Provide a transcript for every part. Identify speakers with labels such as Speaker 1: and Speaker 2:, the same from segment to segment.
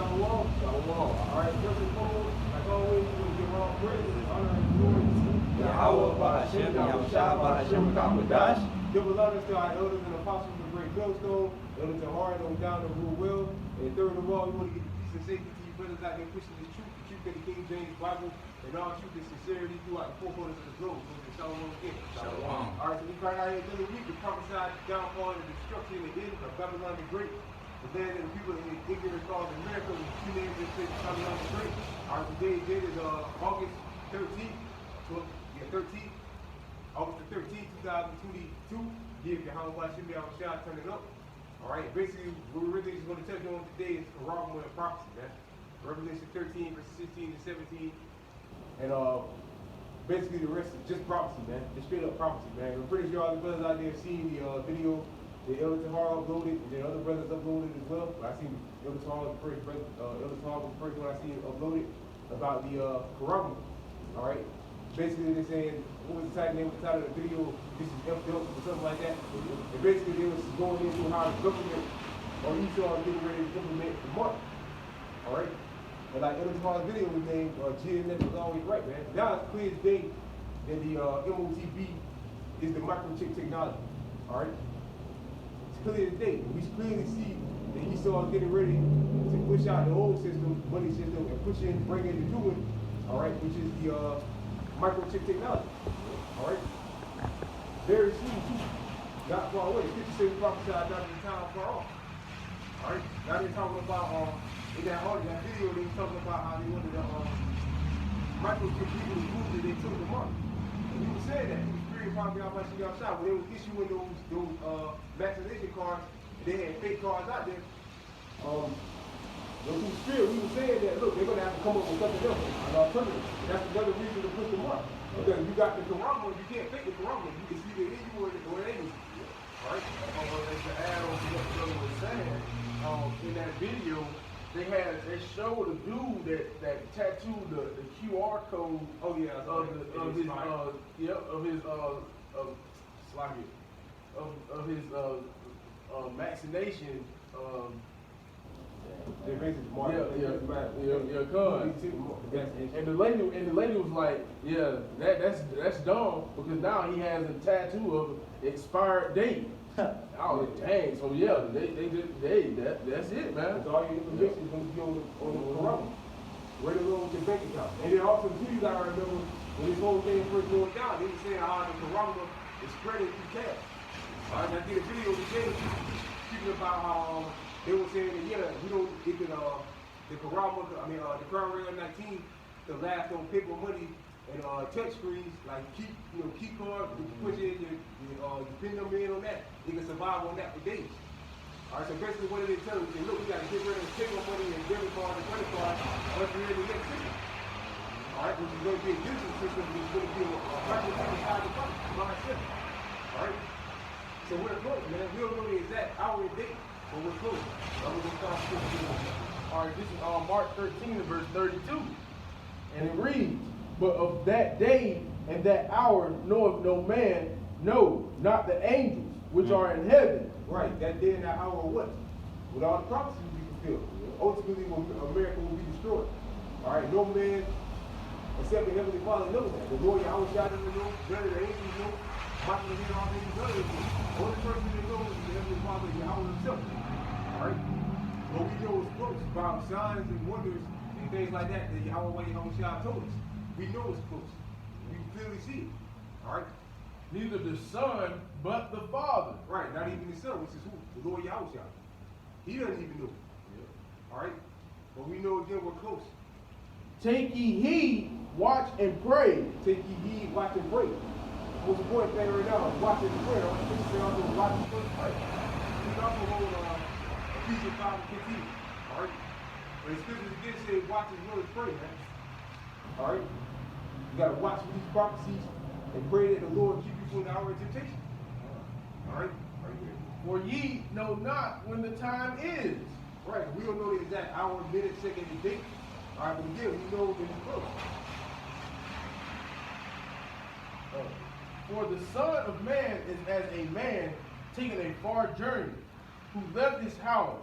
Speaker 1: Shalom.
Speaker 2: Shalom.
Speaker 1: Alright, first and foremost, like always, we want to give all praises, honor, and glory to
Speaker 2: Yahweh, Ba'ashem, Yahushua, Ba'ashem, Kamadash.
Speaker 1: Give honor to our elders and apostles of Great Millstone, elders to heart, those down the rule will. And third of all, we want to give peace and safety to you brothers out there pushing the truth of the King James Bible, and all truth and sincerity throughout the four corners of the globe. So shalom again.
Speaker 2: Shalom.
Speaker 1: Alright, so we cried out here during the week to prophesy the downfall and the destruction and the end of Babylon the Great. The land and the people in ignorance caused America with two names that say Babylon the Great. Alright, today date is August 13th. 13th. August the 13th, 2022. Give your how about should be our shot, turn it up. Alright, basically what we're really just going to touch on today is corroboration and prophecy, man. Revelation 13, verses 16 to 17. And basically the rest is just prophecy, man. Just straight up prophecy, man. I'm pretty sure all the brothers out there have seen the video that Elder Tahar uploaded, and then other brothers uploaded as well. But I seen Elder Tahar was the first brother, Elder Tahar was the first one I seen uploaded about the corroboration. Alright. Basically they're saying, what was the title of the video? This is F or something like that. And basically they was going into how the government or Esau is getting ready to implement the mark. Alright? And like Elder Tahar's video was named GNS was always right, man. Now it's clear as day that the MOTB is the microchip technology. Alright? It's clear as day. We clearly see that Esau is getting ready to push out the old system, money system, and push in, bring in the new one, alright, which is the microchip technology. Alright? Very soon too. Not far away. Scripture says prophesied not in the time far off. Alright? Now they're talking about in that audio, that video, they were talking about how they wanted the microchip people to prove that they took the mark. And he was saying that. He was pretty probably out by shooting outside. When they was issuing those vaccination cards, they had fake cards out there. Those who spirit, we were saying that, look, they're going to have to come up with something else, an alternative. That's another reason to push them up. Because you got the corona, you can't fake the corona. You can see the issue or the enemy.
Speaker 3: Right? To add on to what the brother was saying, in that video, they showed a dude that tattooed the QR code
Speaker 1: of
Speaker 3: his vaccination.
Speaker 1: They basically mark
Speaker 3: And the lady was like, yeah, that's dumb because now he has a tattoo of expired date. I was like, dang, so yeah, that's it, man.
Speaker 1: That's all your information is going to be on the corona. Right along with your bank account. And then also too, you gotta remember when this whole thing first going down, they were saying how the corona is spreading through cash. Alright, I did a video today speaking about how they were saying that, yeah, we don't get the Crown Rail 19 to last on paper money and touch screens, like key cards, you can push in your pin number in on that. You can survive on that for days. Alright, so basically what did they tell us? They said, look, we got to get rid of paper money and debit card and credit card once we're in the next system. Alright, which is going to be a digital system, which is going to be a practice inside the blind system. Alright? So we're close, man. We don't know the exact hour and date. But we're close.
Speaker 3: All right, this is Mark 13, verse 32. And it reads, but of that day and that hour knoweth no man, no, not the angels, which are in heaven.
Speaker 1: Right, that day and that hour what? With all the prophecies will be fulfilled. Ultimately, America will be destroyed. All right, no man except the Heavenly Father knows that. The Lord Yahushua doesn't know, none of the angels know. Michael and all things none of them know. The only person that knows is the Heavenly Father, Yahweh himself. Alright? What we know is close about signs and wonders and things like that that Yahweh told us. We know it's close. We clearly see it. Alright?
Speaker 3: Neither the Son, but the Father.
Speaker 1: Right, not even the Son, which is who? The Lord Yahushua. He doesn't even know. Yeah. Alright? But we know again we're close.
Speaker 3: Take ye heed, watch and pray.
Speaker 1: Take ye heed, watch and pray. Most important thing right now is watch and pray. I want to say also watch and pray. We can also hold Ephesians 5 and 15. Alright? But the scriptures again say watch as well as pray, man. Alright? You gotta watch for these prophecies and pray that the Lord keep you from the hour of temptation. Alright? Right here.
Speaker 3: For ye know not when the time is.
Speaker 1: Right, we don't know the exact hour, minute, second, and date. Alright, but again, we know that it's close.
Speaker 3: For the Son of Man is as a man taking a far journey, who left his house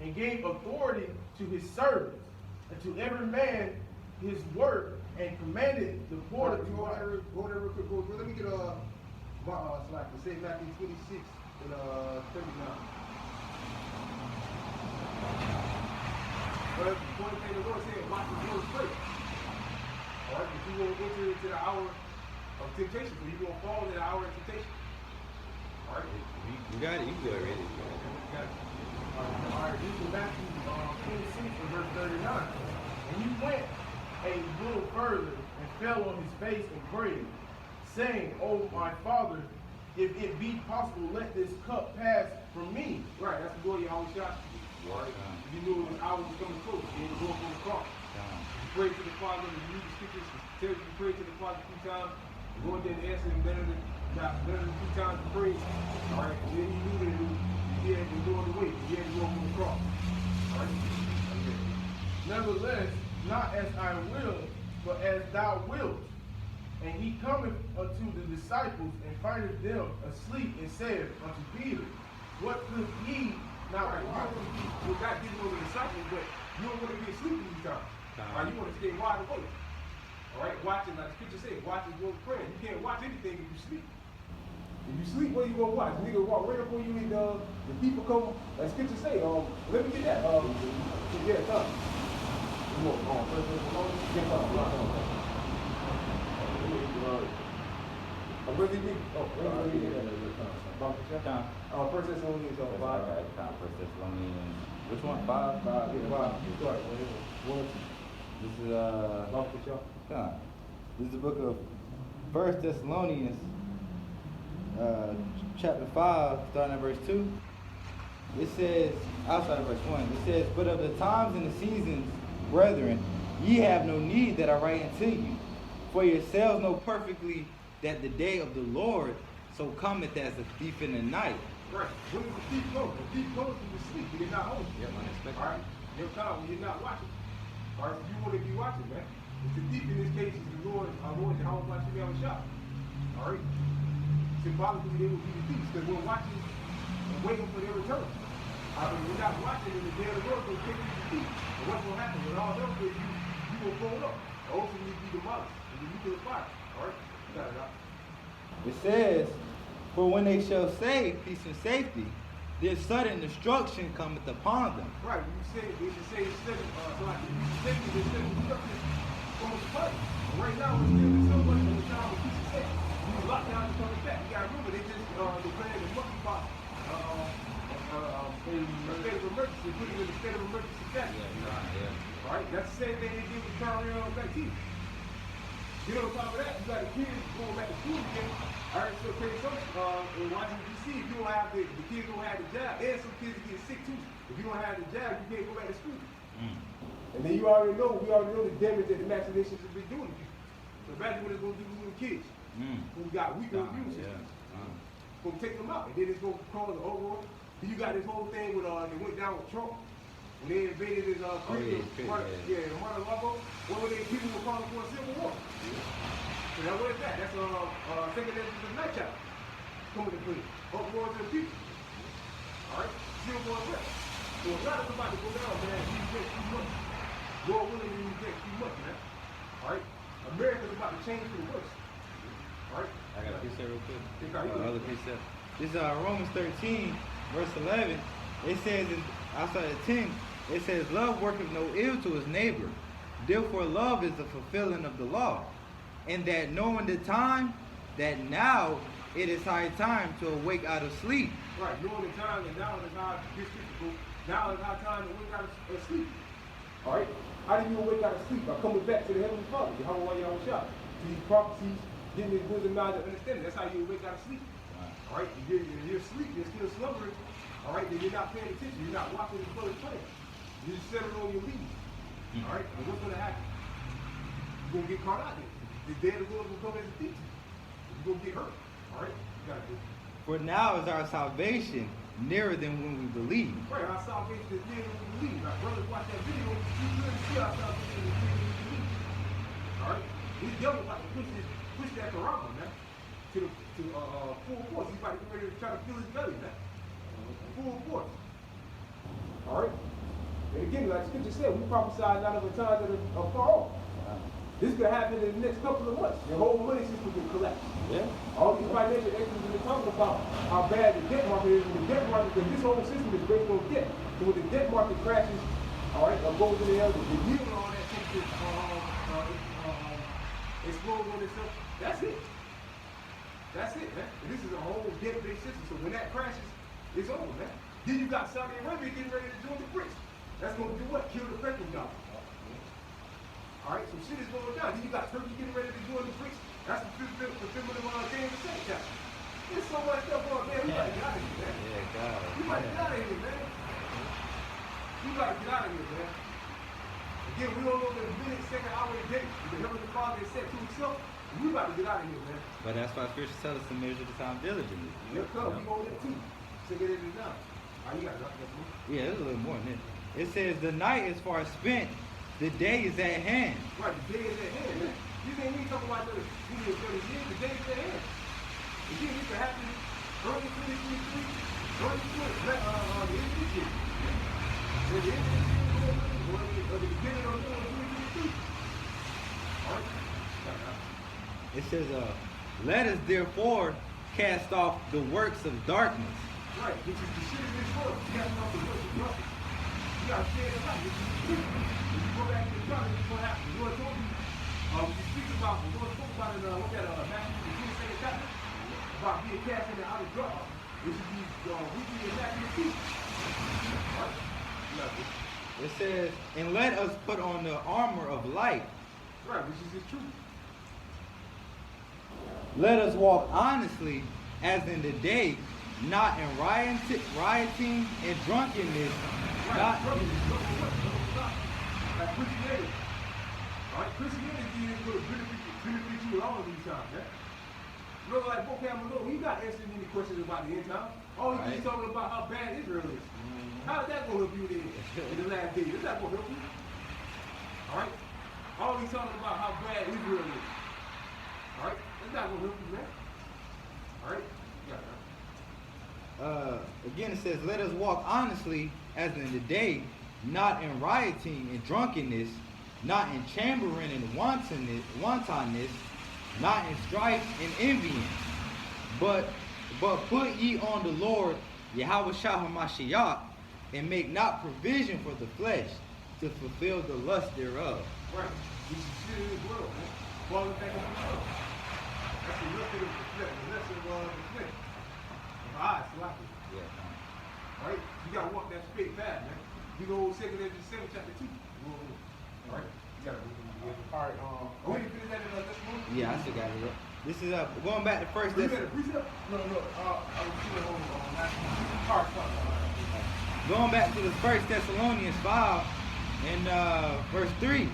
Speaker 3: and gave authority to his servants, and to every man his work, and commanded the border to
Speaker 1: Go there real quick. Let me get my slide. It says Matthew 26 and 39. But one thing the Lord said, watch the Lord straight. All right, but you won't enter into the hour of temptation, so you won't fall in the hour of temptation. All right.
Speaker 2: You got it. You go already.
Speaker 3: All right, this is Matthew 26 and verse 39. And he went a little further and fell on his face and prayed, saying, "O my Father, if it be possible, let this cup pass from me."
Speaker 1: Right, that's the glory of our shot. All right. If you knew his hour was coming close, you had to go up on the cross. You pray to the Father, and you read the scriptures, it tells you to pray to the Father 3 times. You go in there and answer him better than 3 times to pray. All right, and then he knew that he had to go on the way. He had to go up on the cross. All right.
Speaker 3: Nevertheless, not as I will, but as thou wilt. And he cometh unto the disciples and findeth them asleep, and said unto Peter, What could ye not
Speaker 1: Right,
Speaker 3: watch?
Speaker 1: you got getting on the disciples, but you don't want to be asleep these times. All right, you want to stay wide awake. All right, watching, like the scripture says, watching your prayer. You can't watch anything if you sleep. If you sleep, what you gonna watch? The nigga walk right up on you and the people come, like scripture say, let me get that. Yeah, come. You want, first Thessalonians? Get up. First Thessalonians 5.
Speaker 2: First Thessalonians. Which one? 5?
Speaker 1: 5. Yeah, 5. You start. 1 or 2.
Speaker 2: This is this is the book of First Thessalonians, chapter 5, starting at verse 2. It says, outside of verse 1, it says, "But of the times and the seasons, brethren, ye have no need that I write unto you. For yourselves know perfectly that the day of the Lord so cometh as a thief in the night."
Speaker 1: Right. When does the thief go? The thief goes when you sleep. You're not home.
Speaker 2: Yep, unexpected.
Speaker 1: All right. There's time when you're not watching. All right. You want to be watching, man. It's the thief in this case is the Lord, our Lord, and how much you have a shot. All right. Symbolically, they will be the thieves because we're watching and waiting for their return. I mean, we're not watching in the day of the Lord, so take you to the thief. And what's going to happen? When all else is you will fold up. And ultimately be demolished. And then you to the fire. All right. You got it out.
Speaker 2: It says, "For when they shall say peace and safety, this sudden destruction cometh upon them."
Speaker 1: Right, when you say, they should say it's steady, so like, if you say it's steady destruction, almost funny. Right now, we're still in so much of the time of peace and safety. These lockdowns are coming back. You gotta remember, they just declared the monkeypox state of emergency, put it in the state of emergency status. All right, that's the same thing they did with Charlie vaccine. You know, on top of that, you got the kids going back to school again. All right, so okay, so in Washington D.C., if you don't have the kids don't have the jab, and some kids are getting sick too. If you don't have the jab, you can't go back to school. And then we already know the damage that the vaccinations have been doing to people. So imagine what it's going to do to the kids who got weaker immune systems. It's going to take them out, and then it's going to cause an overall. You got this whole thing with they went down with Trump when they invaded his Mar-a-Lago. What were they? People were calling for a civil war. So now what is that? That's second edition of night chapter coming to play. War to the people. All right, civil war threat. So a lot of somebody go down, man. You get too much. Lord willing, you get too much, man. All right, America's about to change for the worse. All right.
Speaker 2: I got a piece there real quick.
Speaker 1: Another
Speaker 2: piece there. This is Romans 13, verse 11. It says, outside of 10, it says, "Love worketh no ill to his neighbor. Therefore love is the fulfilling of the law. And that knowing the time, that now it is high time to awake out of sleep."
Speaker 1: Right, knowing the time, and now is our now is our time to wake out of sleep. All right, how do you wake out of sleep? By coming back to the Heavenly Father. How will you shot? These prophecies, getting this wisdom, knowledge, and understanding. That's how you wake out of sleep. All right, if you're asleep, you're still slumbering. All right, then you're not paying attention. You're not watching the Father's plan. You're just settling on your lead. All right, and what's going to happen? You're going to get caught out there. The day of the Lord will come as a thief. You're going to get hurt. All right, you got to do it.
Speaker 2: For now is our salvation nearer than when we believe.
Speaker 1: Right, our salvation is nearer than we believe. Our brothers watch that video, you really see our salvation is nearer than we believe. All right, these devils about to push that Quran, man, to full force. He's about to get ready to try to fill his belly, man. Full force. All right. And again, like Scripture said, we prophesy not of a time that are far off. This could happen in the next couple of months. Your whole money system could collapse.
Speaker 2: Yeah.
Speaker 1: All these financial experts are talking about how bad the debt market is. And the debt market, because this whole system is based on debt. So when the debt market crashes, all right, or goes in the air, the yield and all that takes explodes on itself. That's it. That's it, man. And this is a whole debt-based system. So when that crashes, it's over, man. Then you got Saudi Arabia getting ready to join the BRICS. That's going to do what? Kill the petrol dollar. All right, so shit is going down. Then you got Turkey getting ready to join the BRICS. That's the fulfillment of Daniel the second chapter. There's so much stuff going on, man. You gotta get out of here, man.
Speaker 2: Yeah, God.
Speaker 1: You gotta get out of here, man. You gotta get out of here, man. Again, we don't know the minute, second, hour, and day. The Heavenly Father has said to himself, we got to get out of here, man.
Speaker 2: But that's why Scripture tells us to measure the time diligently.
Speaker 1: Yeah, come. We go there too. So get it down. All right, you got it.
Speaker 2: Yeah, there's a little more than this. It says the night is far spent, the day is at hand.
Speaker 1: Right, the day is at hand, man. You ain't me talking about the 20 or 30 years, the day is at hand. Again, this could happen early 2023, early 20, the end of this year. At the end of this year, or the beginning of 2023. All right?
Speaker 2: It says, let us therefore cast off the works of darkness.
Speaker 1: Right, which is the shit in this world. You got to know the works of darkness. You got to stay in the light. This is the truth. If you go back to the darkness, this is what happens. The Lord told you, we speak about, the Lord spoke about it, look at Matthew, the 22nd chapter, about being cast into outer darkness. This is the weekly and Matthew 2. Right?
Speaker 2: It says, and let us put on the armor of light.
Speaker 1: Right, which is the truth.
Speaker 2: Let us walk honestly as in the day, not in rioting and drunkenness.
Speaker 1: Right,
Speaker 2: Not
Speaker 1: like Christianity. All right, Christianity is going to benefit you all of these times, man. Brother like Bo Campbell, he not answering any questions about the end time. All he's just talking about how bad Israel is. How is that going to help you in the last days? It's not going to help you. All right? All he's talking about how bad Israel is. All right? That's not going to help you, man. All right?
Speaker 2: Again, it says, let us walk honestly as in the day, not in rioting and drunkenness, not in chambering and wantonness, not in strife and envying, but put ye on the Lord Yahweh Shah HaMashiach, and make not provision for the flesh to fulfill the lust thereof.
Speaker 1: Right. We should shit in this world, man. Falling back in the world. That's the lust of the flesh. The lust of the flesh. Of eyes, sloppy.
Speaker 2: Yeah.
Speaker 1: All right? You got to walk that straight path, man. You go 2 Corinthians 7, chapter 2. All right? You got to
Speaker 3: All right,
Speaker 1: we didn't finish that in this one?
Speaker 2: Yeah, I still got it. This is going back to first.
Speaker 1: You got a precept?
Speaker 3: no, I was still on Matthew.
Speaker 2: Going back to the 1 Thessalonians 5 and verse 3,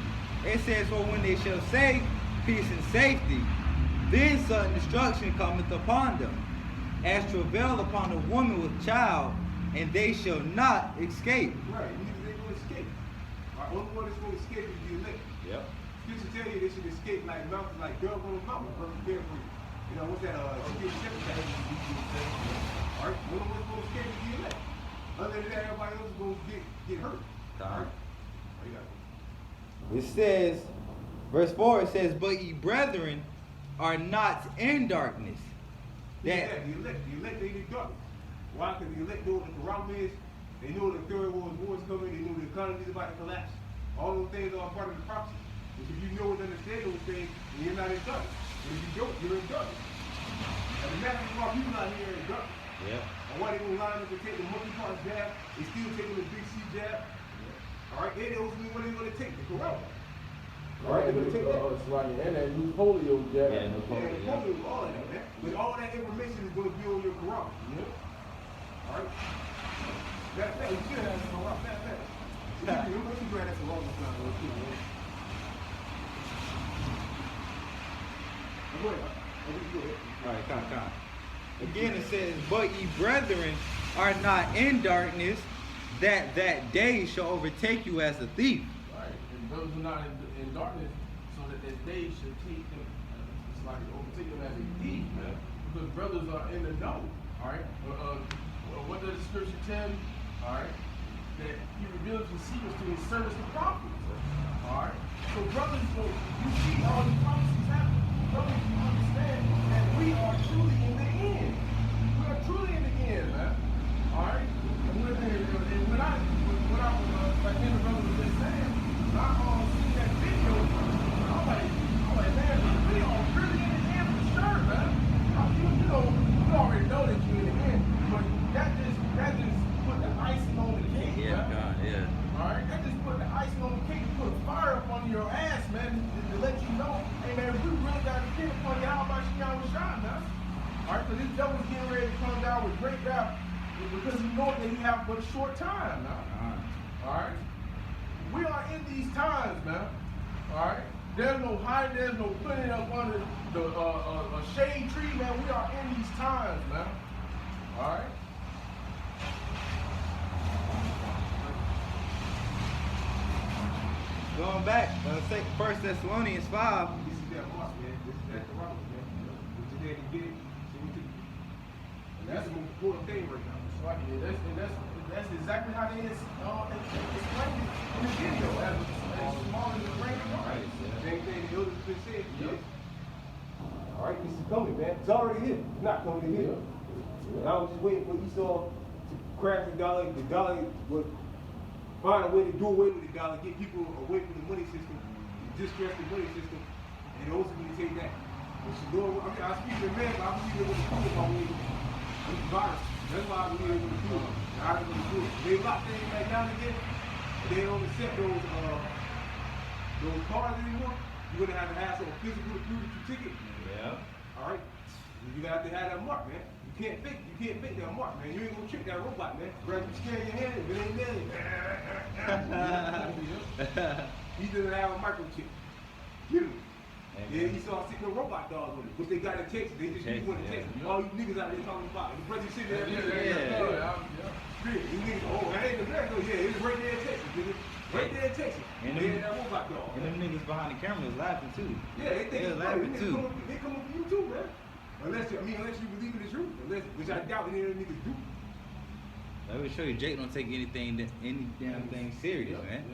Speaker 2: it says, for when they shall say peace and safety, then sudden destruction cometh upon them, as travail upon a woman with child, and they shall not escape.
Speaker 1: Right, they going to escape. Our only one that's going to escape is the elect.
Speaker 2: Yep.
Speaker 1: Scripture tell you they should escape like mountains, like doves on a mountain, perfect there for you. You know, what's that? Ezekiel 7 chapter. All right, only one's going to escape is the elect. Other than that, everybody else is going to get hurt. All right. You got it.
Speaker 2: It says, verse 4, it says, but ye brethren are not in darkness. That
Speaker 1: the elect they in darkness. Why? Because the elect know what the problem is. They know the third world war is coming. They know the economy is about to collapse. All those things are part of the prophecy. If you know and understand those things, then you're not in darkness. And if you don't, you're in darkness. And the matter of people out here in darkness.
Speaker 2: yeah.
Speaker 1: And why they gonna line up to take the monkeypox jab? They still taking the big C jab. All right, they don't know what they're gonna take. The corona. All right, they're gonna take that.
Speaker 3: And that new polio jab.
Speaker 2: Yeah, new polio.
Speaker 1: Yeah, all of that, man. But all that information is gonna be on your corona. All right. That you should have some rock. That. You know, you grab that some rock now, real quick, man. Go ahead. Go ahead.
Speaker 2: All right, come. Again, it says, but ye brethren are not in darkness, that day shall overtake you as a thief.
Speaker 3: Right. And those who are not in darkness, so that day should take them, it's like overtake them as a thief, man. Because brothers are in the know. All right. What does the scripture tell you? All right. That he reveals the secrets to his servants the prophets. Alright? So brothers, so you see all these prophecies happen. Brothers, you understand that we are truly in the end. We are truly in the end, man. Alright? And when I like me and the brother was just saying, when I seen that video, I'm like, man, we are really in the end for sure, man. You know, you already know that you're in the end, but that just put the icing on the cake,
Speaker 2: Yeah,
Speaker 3: man.
Speaker 2: God, yeah.
Speaker 3: Alright, that just put the icing on the cake and put a fire up under your ass, man, to let you know, hey man, we really got to depend upon you. How about you y'all with shine, man? Alright, because this devil's getting ready to come down with great wrath because he knows that he have but a short time now. Alright? We are in these times, man. Alright? There's no hiding, there's no putting up under the a shade tree, man. We are in these times, man. Alright?
Speaker 2: Going back, 1 Thessalonians 5.
Speaker 1: This is that mark, man. This is that rock, man. What your daddy did, so we took. And that's the most important thing right now.
Speaker 3: That's exactly how they explained it in the video, as small as the rain of
Speaker 1: Right. Same thing the elders been saying.
Speaker 3: Yep.
Speaker 1: All right, this is coming, man. It's already here. It's not coming here. And I was just waiting for Esau to crash the dollar. The dollar would find a way to do away with the dollar, get people away from the money system, distress the money system, and ultimately take that. But she doing, I speak to man, but I believe they're going to do it my way. It's a virus. That's why I believe they're going to do it. I ain't going to do it. They lock things back down again. They don't accept those cards anymore. You're going to have some physical to prove that you ticket.
Speaker 2: Yeah.
Speaker 1: All right. You got to have that mark, man. You can't fake that mark, man. You ain't gonna trick that robot, man. Grab you scan your hand, if it ain't there. He doesn't have a microchip. Get him. Yeah, he saw sitting a robot dog on it. But they got a text. They just use one to text. All you niggas out there talking about. The brother sitting there. These niggas, oh, that ain't America. Yeah, it's right there in Texas, nigga. Right there in Texas.
Speaker 2: And
Speaker 1: they had that robot dog.
Speaker 2: And them niggas behind the camera is laughing too.
Speaker 1: Yeah, they think it's
Speaker 2: laughing
Speaker 1: funny.
Speaker 2: too.
Speaker 1: They come up for you too, man. Unless you believe in the truth. Which I doubt any of them niggas do.
Speaker 2: Let me show you, Jake don't take any damn thing serious, man.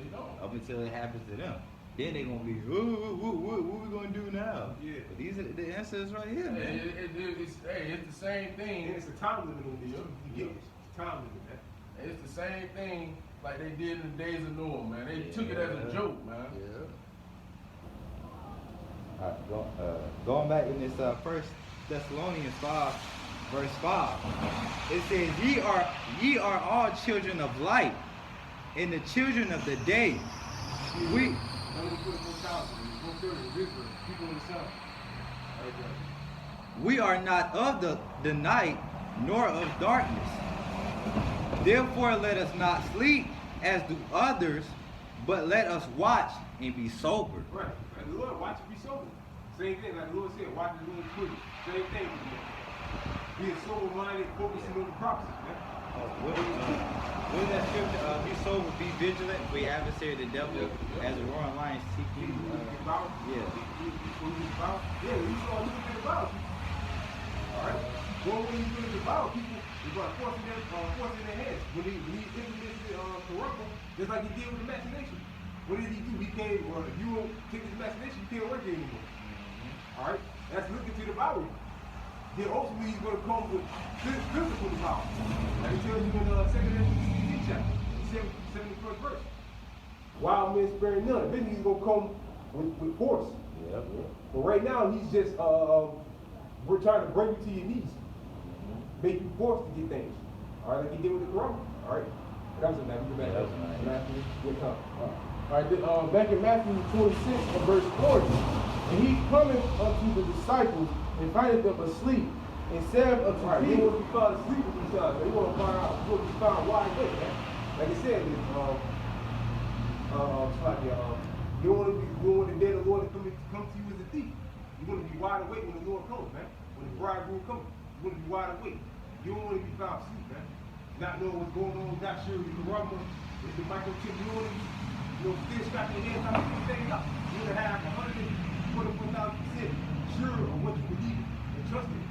Speaker 2: Up until it happens to them. Then they gonna be, what we gonna do now?
Speaker 1: Yeah.
Speaker 2: But these are the answers right here, man.
Speaker 3: It's the same thing.
Speaker 1: And it's a time limit on this. You get it. It's a time limit, man.
Speaker 3: It's the same thing like they did in the days of Noah, man. They took it as a joke, man.
Speaker 2: Yeah. All right, going back in this 1 Thessalonians 5, verse 5, it says, ye are all children of light, and the children of the day. We are not of the night, nor of darkness. Therefore let us not sleep as do others, but let us watch and be sober.
Speaker 1: Right. Like the Lord, watch and be sober. Same thing, like the Lord said, watch and be sober. Same thing, man. Being sober-minded, focusing on the prophecies, man.
Speaker 2: What is that scripture? Be sober, be vigilant. We adversary the devil as a roaring lion seeking.
Speaker 1: Yeah, you saw a little bit about people. Alright? Well, when you do it about people, you're going to force in their heads. When he implemented corruption, just like he did with the machination. What did he do? He came, if you don't take this machination, you can't work here anymore. Alright? That's looking to the Bible. Then ultimately he's going to come with physical power. Like he tells you in 2 Timothy chapter, 71st verse. Wild men sparing none. Then he's going to come with force.
Speaker 2: Yep.
Speaker 1: But right now he's just we're trying to bring you to your knees. Make you forced to get things. Alright, like he did with the corona. Alright? That was a nice. You go back.
Speaker 2: That was a nice.
Speaker 1: Matthew, good time.
Speaker 3: Alright, back in Matthew 26 and verse 40. And he cometh unto the disciples and findeth them asleep, and said unto
Speaker 1: Peter,
Speaker 3: Peter,
Speaker 1: want to be found asleep with each other. You want to find out, you want to be found wide awake, man. Like I said, you don't want the day of the Lord to come to you as a thief. You want to be wide awake when the Lord comes, man. When the bridegroom comes, you want to be wide awake. You don't want to be found asleep, man. Not knowing what's going on, not sure if the corona, if the microchip, you want to be, still scratching your head, trying to figure things out. You want to have 144,000% sure of what you believe and trust in.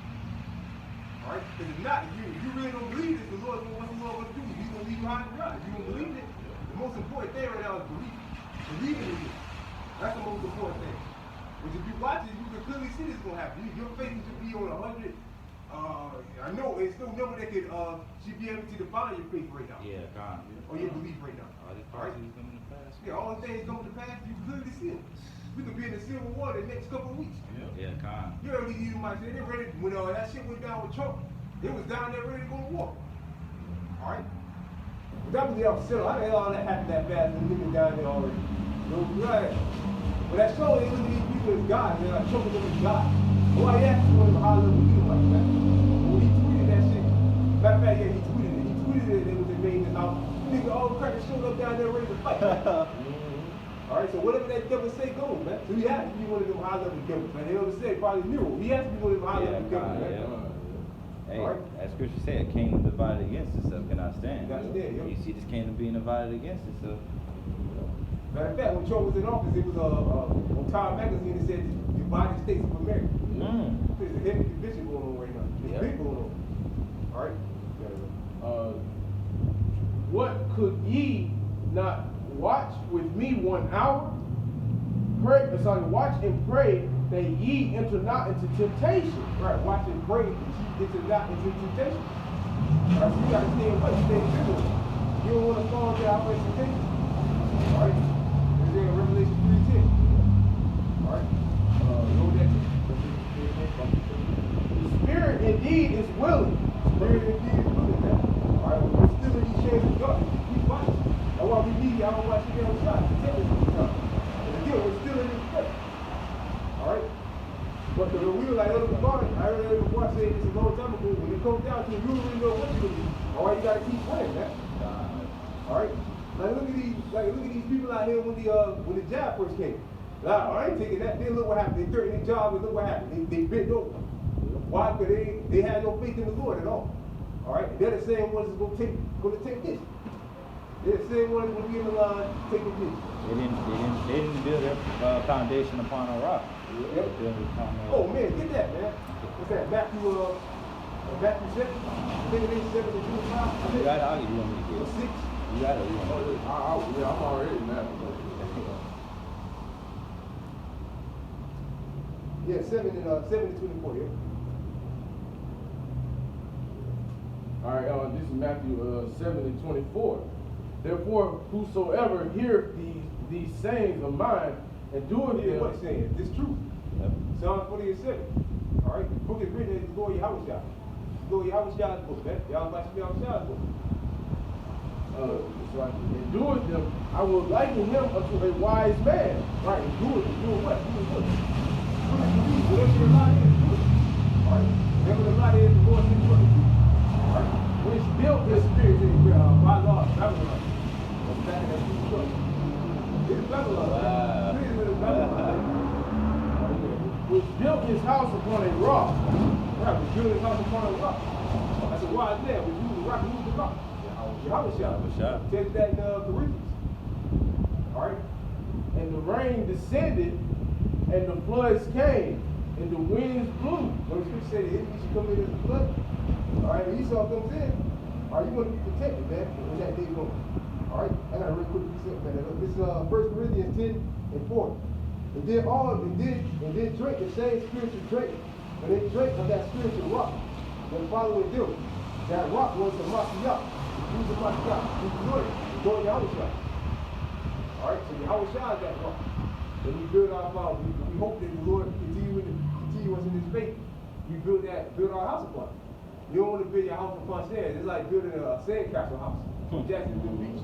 Speaker 1: Alright? Because if not, if you really don't believe this, what's the Lord going to do? He's going to leave you high and dry. If you don't believe it, the most important thing right now is belief. Believing in it. That's the most important thing. Which if you watch it, you can clearly see this is gonna happen. Your faith should be on 100. I know it's no number that could should be able to define your faith right now.
Speaker 2: Yeah, God.
Speaker 1: Or your belief right now.
Speaker 2: All these
Speaker 1: All right?
Speaker 2: prophecies coming to pass.
Speaker 1: Yeah, all the things coming to pass, you can clearly see them. We could be in the civil war the next couple of weeks.
Speaker 2: Yeah, God.
Speaker 1: You already even might say they ready when that shit went down with Trump. They was down there ready to go to war. All right. But that was the opposite. How the hell all that happened that fast and niggas down there already? Right. But that show they look at these people as God. They're like choking them as God. Boy, he asked one of them how level you like that. When he tweeted that shit. Matter of fact, yeah, he tweeted it. He tweeted it. It was made this out. Nigga, all the crackers showed up down there ready to fight. All right, so whatever that devil say goes, man. So he has to be one of them high level devils, man. They always say probably Nero. He has to be one of them high level devils, man.
Speaker 2: Hey,
Speaker 1: All right.
Speaker 2: as Scripture said, a kingdom divided against itself cannot stand.
Speaker 1: That's it, yeah.
Speaker 2: You see this kingdom being divided against itself.
Speaker 1: Matter of fact, when Trump was in office, it was on Time Magazine, it said the United States of America. There's a heavy division going on right now. It's big going on. All right?
Speaker 3: What could ye not watch with me 1 hour? Watch and pray that ye enter not into temptation.
Speaker 1: Right, watch and pray that you get not into temptation. All right, so you got to stay away, stay vigilant. You don't want to fall into our temptation. All right? It's in Revelation 3:10. All right? Go that.
Speaker 3: The spirit indeed is willing.
Speaker 1: Spirit indeed is willing now. All right, we're still in these chains of darkness. Keep watching. That's why we need y'all to watch you get on shot. Protect us from time. And again, we're still in this place. All right? But the we were like, I heard Elder Lamar say this a long time ago. When it comes down to it, you don't really know what you're going to do. All right, you got to keep praying, man. All right? Like look at these people out here when the job first came. Nah, I ain't taking that. Then look what happened. They threatened their job and look what happened. They bent over. Why? Because they had no faith in the Lord at all. All right? They're the same ones that's going to take this. They're the same ones going to be in the line taking this.
Speaker 2: They didn't build their foundation upon a rock.
Speaker 1: Yep. Oh man, get that, man. What's that? Matthew 7? I think it is 7 to 25.
Speaker 2: You got it. I'll give you one to get.
Speaker 1: 6.
Speaker 2: You got it.
Speaker 3: I'm already mad.
Speaker 1: Yeah, 7 to 24, yeah.
Speaker 3: All right, this is Matthew 7 and 24. Therefore, whosoever heareth these sayings of mine and doeth them,
Speaker 1: What it's saying? It's truth.
Speaker 2: Yep.
Speaker 1: Psalm 40 and 7. All right, the book is written in the Lord Yahushua. The Lord Yahushua's book, man. Y'all watch Yahushua's book.
Speaker 3: and doeth them, I will liken him unto a wise man.
Speaker 1: Right, and doing what? Doing what? Believe. Whatever your lie is, do it. All right, whatever the lie is, the Lord says what to do. All right,
Speaker 3: Which built
Speaker 1: this
Speaker 3: his
Speaker 1: spirit is by law, Babylon. That's back in that true trust. It's Babylon.
Speaker 2: Wow.
Speaker 1: Spirit is Babylon.
Speaker 3: which built his house upon a rock.
Speaker 1: Right, we build his house upon a rock. That's a wise man. We use the rock, we use the rock. Yahushua. Says that in Corinthians. All right.
Speaker 3: And the rain descended, and the floods came, and the winds blew.
Speaker 1: When the scripture said the enemy should come in as a flood. All right, when Esau comes in, are you going to be protected, man, when that day comes? All right, I got a real quick precept, man. This is 1 Corinthians 10 and 4. And then drink the same spiritual drink. When they drank of that spiritual rock, then following them, that rock was the Mashiach. Who's the Mashiach? Who's the Lord Yahushua. All right, so Yahushua is that rock. When we build our house, we hope that the Lord continue us in His faith. We build our house upon. You don't want to build your house upon sand. It's like building a sandcastle house in Jacksonville Beach.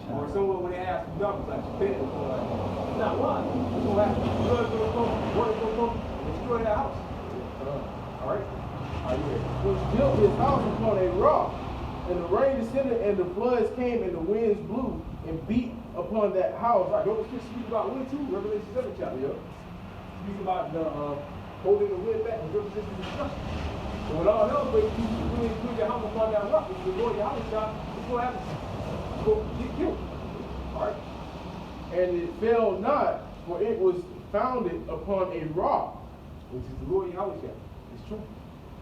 Speaker 1: Or somewhere where they ask for numbers like Japan or something like that. It's not why. What's going to happen? Blood's going to come, water's going to come, and destroy that house. All right? Are you ready?
Speaker 3: Which built his house upon a rock, and the rain descended, and the floods came, and the winds blew, and beat upon that house.
Speaker 1: Right, don't just speak about wind too, Revelation 7 chapter. Yeah. Speak about the holding the wind back and representing destruction. So when all hell breaks loose, you really put your house upon that rock, which is the Lord your house shot, what's going to happen? You're going to get killed. All right?
Speaker 3: And it fell not, for it was founded upon a rock.
Speaker 1: Which is the Lord Yahushua. It's true.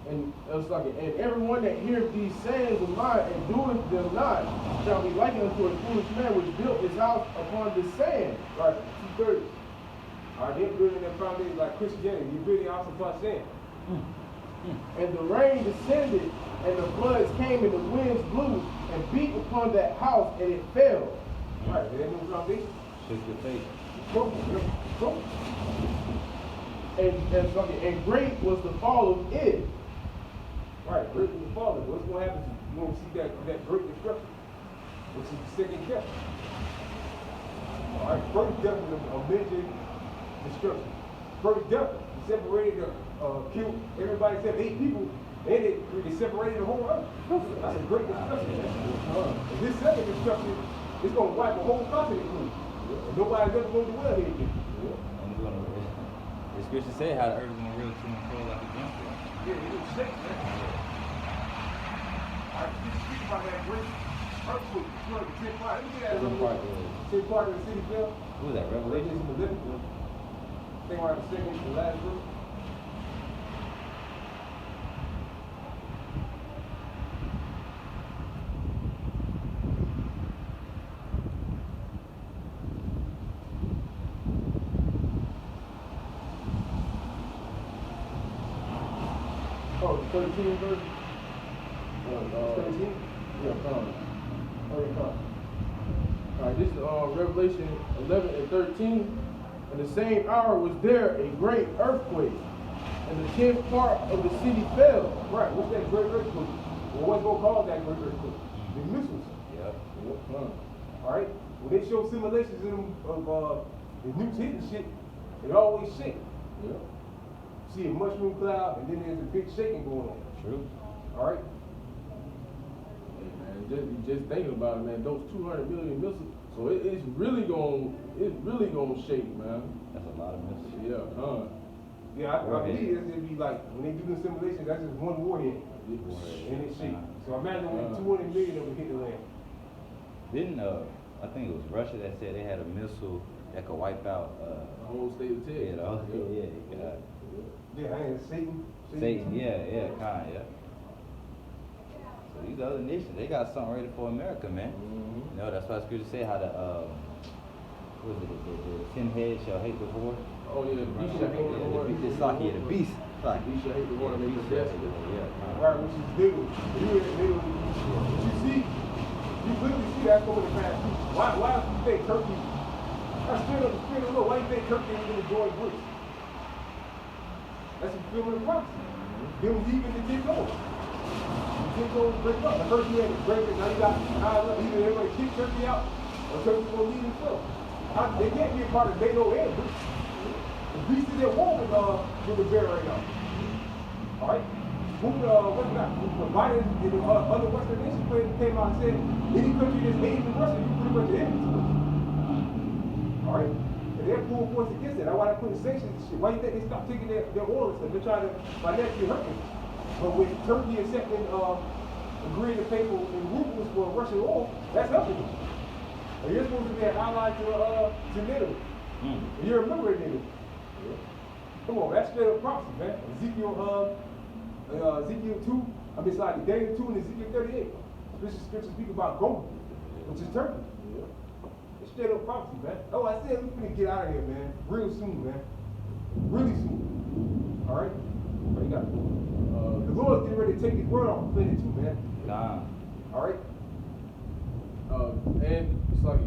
Speaker 3: And it's like, and everyone that heareth these sayings of mine and doeth them not shall be likened unto a foolish man which built his house upon the sand.
Speaker 1: Right, 2:30. All right, they're building their foundation like Christianity. You're building your house upon sand.
Speaker 3: And the rain descended, and the floods came, and the winds blew, and beat upon that house, and it fell.
Speaker 1: Right, they had no foundation.
Speaker 2: Shook your faith.
Speaker 1: Broken.
Speaker 3: And great was the fall of it.
Speaker 1: Right, great was the fall. What's going to happen to you? You won't see that great destruction, which is the second death. All right, first death was a major destruction. First death, he separated, killed everybody except 8 people, and they separated the whole earth. That's a great destruction. And this second destruction is going to wipe the whole continent clean. And nobody's ever going to dwell here again.
Speaker 2: The scripture say how the earth is going to really to and fro like a jumper.
Speaker 1: Yeah, it was shake, man. All right, just speak about that great earthquake. You know, the 10th part. Let me get that. 10th part of the city fell.
Speaker 2: Who was that, Revelation?
Speaker 1: Revelation 11. Think around the second, the last verse.
Speaker 3: Oh, 13 verse?
Speaker 1: 13?
Speaker 3: Yeah, come. Alright, this is Revelation 11 and 13. In the same hour was there a great earthquake, and the 10th part of the city fell.
Speaker 1: Right, what's that great earthquake? Well, what's going to cause that great earthquake? The missiles.
Speaker 2: Yep.
Speaker 1: All right? When they show simulations in them of the nukes hitting shit, it always shake.
Speaker 3: Yeah.
Speaker 1: See a mushroom cloud, and then there's a big shaking going on.
Speaker 2: True.
Speaker 1: All right?
Speaker 3: Hey man, just thinking about it, man, those 200 million missiles, so it's really gonna shake, man.
Speaker 2: That's a lot of missiles.
Speaker 3: Yeah,
Speaker 1: Yeah, I believe it'd be like, when they do the simulation, that's just one warhead, and it shakes. So imagine when 200 million of them hit the land.
Speaker 2: Didn't I think it was Russia that said they had a missile that could wipe out
Speaker 3: the whole state of Texas.
Speaker 2: you know,
Speaker 1: Yeah, and Satan.
Speaker 2: Satan, yeah, kinda, yeah. So these other nations, they got something ready for America, man.
Speaker 3: Mm-hmm.
Speaker 2: You know, that's why scripture say how the what was it, the 10 heads shall hate the Lord.
Speaker 3: Oh yeah, the beast shall hate the Lord.
Speaker 2: The beast. Like,
Speaker 3: The beast shall hate the Lord and make him desolate.
Speaker 1: Right, which is legal. You see, you literally see that coming to pass. Why do you think Turkey, that's still the spirit of the Lord, why do you think Turkey ain't going to join Greece? That's a fulfillment of prophecy. Them leaving the get over. The get over break up. The first you had to break it, now you got either they're going to kick Turkey out or Turkey's going to leave themselves. They can't be a part of NATO and Greece. The Greece is at war with the bear right now. All right? When Biden and the other Western nations came out and said, any country that's aiding Russia, you pretty much enemy to us. All right? And they're full force against it. That's why they're putting sanctions and shit. Why do you think they stopped taking their oil and stuff? They're trying to financially hurt them. But with Turkey accepting, agreeing to pay for in rubles for Russian oil, that's helping them. And you're supposed to be an ally to NATO. And you're a member of NATO. Come on, that's straight up prophecy, man. Ezekiel 2, Daniel 2 and Ezekiel 38. Scriptures speak about Gomer, which is Turkey. It's straight up prophecy, man. Oh, I said we're gonna get out of here, man. Real soon, man. Really soon. All right? What you got? The Lord's getting ready to take his word off the planet too, man. All right?
Speaker 3: And it's like,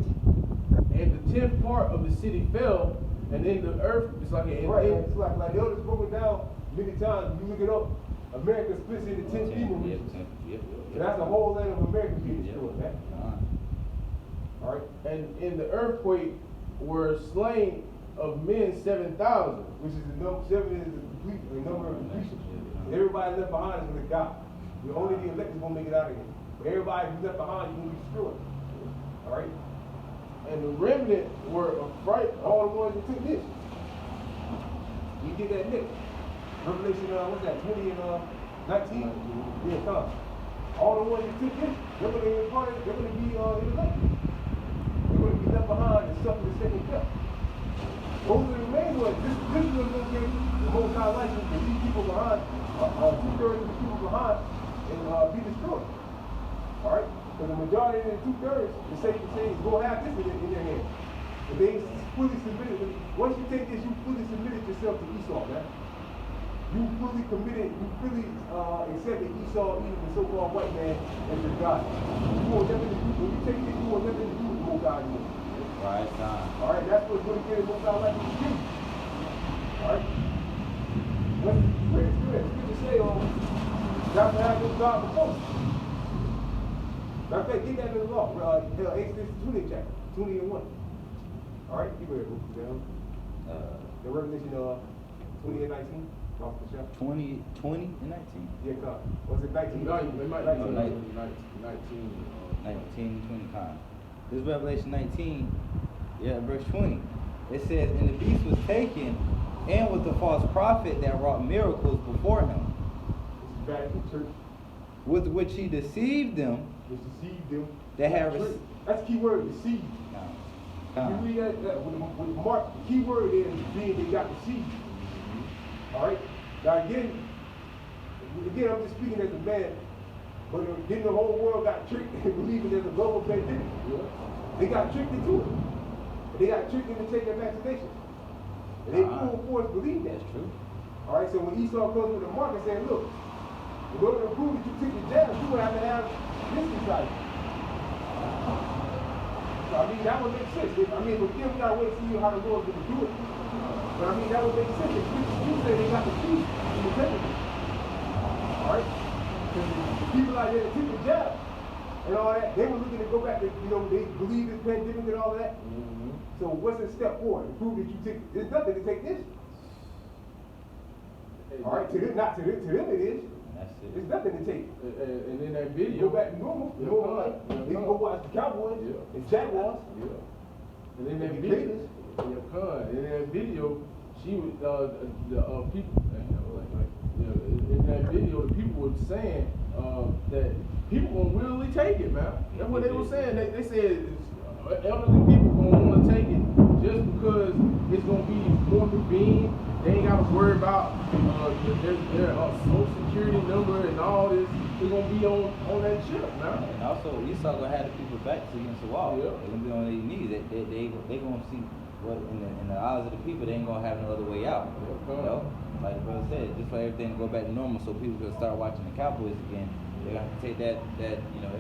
Speaker 3: and the 10th part of the city fell, and then the earth, it's like,
Speaker 1: It's like the elders broken down many times. If you look it up, America splits into 10 people regions. And that's the whole land of America being destroyed, man. All right?
Speaker 3: and in the earthquake were slain of men 7,000.
Speaker 1: Which is the number 7 is the number of completion. Everybody left behind is going to die. Only the elect is going to make it out of here. But everybody who's left behind is going to be destroyed. All right?
Speaker 3: And the remnant were afraid.
Speaker 1: All the ones that took this. You get that next. Revelation, what's that, 20 and 19? Yeah, come. All the ones that took this, they're going to be part of it, they're going to be elected. They're going to be left behind and suffer the second death. Those are the main ones. This is what's going to give the whole entire life to leave people behind 2/3 of the people behind and be destroyed. All right? Because the majority of the 2/3, the Satan is going to have this in their hands. If they ain't fully submitted, once you take this, you fully submitted yourself to Esau, man. You fully committed, you fully accepted Esau, even the so-called white man, as your God. You want nothing to do, when you take this, you want nothing to do with no God anymore.
Speaker 2: Right, time.
Speaker 1: All right, that's what's going to get it most out like you do. All right? What's good? Scripture say, not to have no God before. Matter of fact, get that in the law. Exodus 20 chapter, 20 and 1. All right, you go ahead, move down. The Revelation 20 and 19.
Speaker 2: 20 and 19.
Speaker 1: Yeah, God. Was it 19?
Speaker 3: No, it might be 19.
Speaker 2: 19, 20 kind. This Revelation 19, verse 20. It says, and the beast was taken, and with the false prophet that wrought miracles before him,
Speaker 1: This is back in the church.
Speaker 2: with which he deceived them
Speaker 1: Which deceived them.
Speaker 2: that have
Speaker 1: That's the key word, deceive. You read that with Mark, the key word is being they got deceived. All right? Now again, I'm just speaking as a man, but then the whole world got tricked into believing there's a global pandemic.
Speaker 3: Yeah.
Speaker 1: They got tricked into it. They got tricked into taking vaccination. And they full force believe that.
Speaker 2: That's true.
Speaker 1: All right, so when Esau comes with the mark and saying, look, in order to prove that you took the jab, you would have to have this inside you. So, I mean, that would make sense. I mean, with them, we gotta wait to see how the Lord's gonna do it. But I mean, that would make sense. If you say they got the truth in the temple. All right? Because the people out there that took the jab and all that, they were looking to go back to, they believe this pandemic and all that.
Speaker 3: Mm-hmm.
Speaker 1: So what's the step forward? To prove that you took, there's nothing to take this. All right, to them, not to them it is.
Speaker 2: That's it.
Speaker 1: There's nothing to take.
Speaker 3: And in that
Speaker 1: You
Speaker 3: video,
Speaker 1: go back to normal. Normal life. They can go watch the Cowboys and Jaguars.
Speaker 3: and in that
Speaker 1: And the
Speaker 3: video,
Speaker 1: Raiders.
Speaker 3: in that video, she was the people. In that video, the people were saying that people gonna willingly take it, man. That's what they were saying. They said elderly people gonna want to take it just because it's gonna be more convenient. They ain't gotta worry about their social security number and all this. They're gonna be on that chip, man.
Speaker 2: And also, Esau gonna have the people back to against the wall.
Speaker 3: Yeah.
Speaker 2: They're gonna be on their knees. They gonna see what in the eyes of the people. They ain't gonna have no other way out. Like the brother said, just for everything to go back to normal, so people can start watching the Cowboys again. They got to take that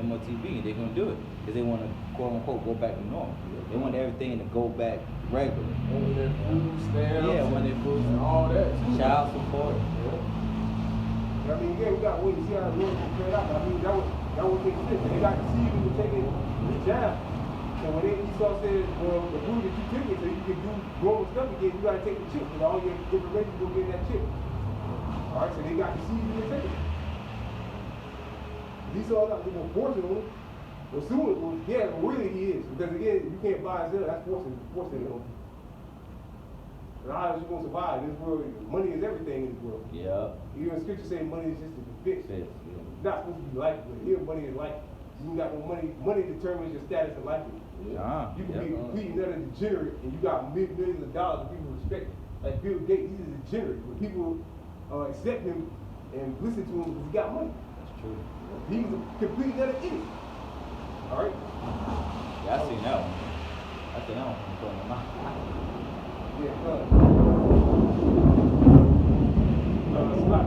Speaker 2: MOTB. They're gonna do it because they want to quote unquote go back to normal. They want everything to go back regular.
Speaker 3: When their food stamps,
Speaker 2: When their food
Speaker 3: and all that,
Speaker 2: child support.
Speaker 1: I mean, again, we got to wait and see how the Lord will play out. I mean, that would make sense. They got deceived into taking the jab. So when Esau said, well, the prove that you took it so you can do normal stuff again, you got to take the chip. And all your information will get that chip. All right, so they got deceived into taking it. Esau not going to force it on him. Well, soon, really he is. Because again, you can't buy and sell. That's forcing it on him. And how is you going to survive? In this world, money is everything in this world.
Speaker 2: Yeah.
Speaker 1: Even scripture say money is just a fix. It's not supposed to be life, but here money is life. You got no money. Money determines your status in life. You can be a complete and utter degenerate, and you got millions of dollars, and people respect it. Like Bill Gates, he's a degenerate, but people accept him and listen to him because he got money.
Speaker 2: That's true.
Speaker 1: He's a complete and utter idiot. All right.
Speaker 2: Yeah, I seen that one. I seen that one from putting them out.
Speaker 1: Yeah, it's not.